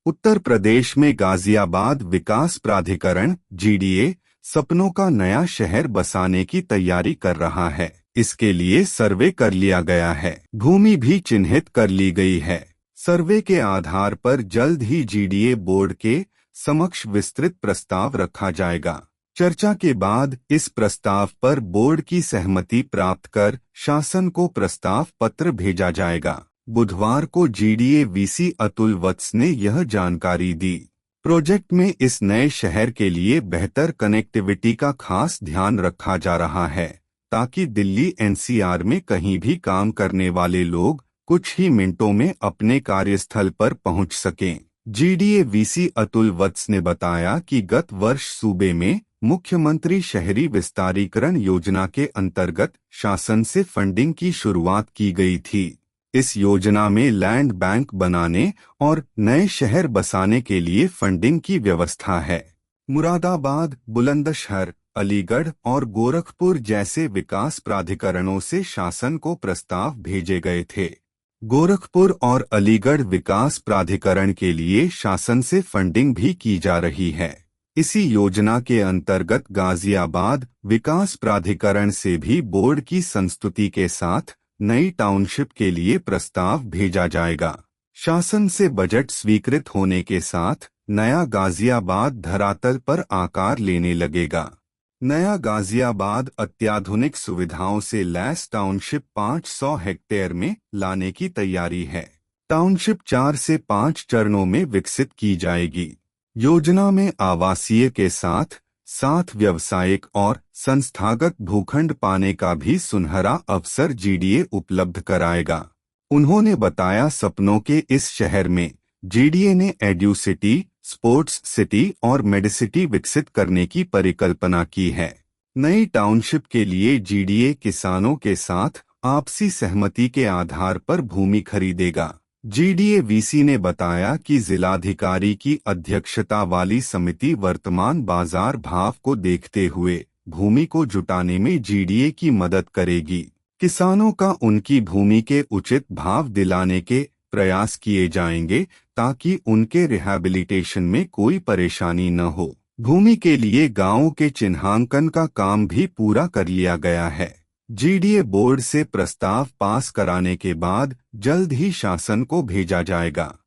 उत्तर प्रदेश में गाजियाबाद विकास प्राधिकरण (जीडीए) सपनों का नया शहर बसाने की तैयारी कर रहा है। इसके लिए सर्वे कर लिया गया है। भूमि भी चिन्हित कर ली गई है। सर्वे के आधार पर जल्द ही जीडीए बोर्ड के समक्ष विस्तृत प्रस्ताव रखा जाएगा। चर्चा के बाद इस प्रस्ताव पर बोर्ड की सहमति प्राप्त कर शासन को प्रस्ताव पत्र भेजा जाएगा। बुधवार को जीडीए वीसी अतुल वत्स ने यह जानकारी दी। प्रोजेक्ट में इस नए शहर के लिए बेहतर कनेक्टिविटी का खास ध्यान रखा जा रहा है, ताकि दिल्ली एनसीआर में कहीं भी काम करने वाले लोग कुछ ही मिनटों में अपने कार्यस्थल पर पहुंच सकें। जीडीए वीसी अतुल वत्स ने बताया कि गत वर्ष सूबे में मुख्यमंत्री शहरी विस्तारीकरण योजना के अंतर्गत शासन से फंडिंग की शुरुआत की गई थी। इस योजना में लैंड बैंक बनाने और नए शहर बसाने के लिए फंडिंग की व्यवस्था है। मुरादाबाद, बुलंदशहर, अलीगढ़ और गोरखपुर जैसे विकास प्राधिकरणों से शासन को प्रस्ताव भेजे गए थे। गोरखपुर और अलीगढ़ विकास प्राधिकरण के लिए शासन से फंडिंग भी की जा रही है। इसी योजना के अंतर्गत गाजियाबाद विकास प्राधिकरण से भी बोर्ड की संस्तुति के साथ नई टाउनशिप के लिए प्रस्ताव भेजा जाएगा। शासन से बजट स्वीकृत होने के साथ नया गाजियाबाद धरातल पर आकार लेने लगेगा। नया गाजियाबाद अत्याधुनिक सुविधाओं से लैस टाउनशिप 500 हेक्टेयर में लाने की तैयारी है। टाउनशिप 4 से 5 चरणों में विकसित की जाएगी। योजना में आवासीय के साथ साथ व्यावसायिक और संस्थागत भूखंड पाने का भी सुनहरा अवसर जीडीए उपलब्ध कराएगा। उन्होंने बताया, सपनों के इस शहर में जीडीए ने एड्यूसिटी, स्पोर्ट्स सिटी और मेडिसिटी विकसित करने की परिकल्पना की है। नई टाउनशिप के लिए जीडीए किसानों के साथ आपसी सहमति के आधार पर भूमि खरीदेगा। जीडीए वीसी ने बताया कि जिलाधिकारी की अध्यक्षता वाली समिति वर्तमान बाजार भाव को देखते हुए भूमि को जुटाने में जीडीए की मदद करेगी। किसानों का उनकी भूमि के उचित भाव दिलाने के प्रयास किए जाएंगे, ताकि उनके रिहैबिलिटेशन में कोई परेशानी न हो। भूमि के लिए गांवों के चिन्हांकन का काम भी पूरा कर लिया गया है। जीडीए बोर्ड से प्रस्ताव पास कराने के बाद जल्द ही शासन को भेजा जाएगा।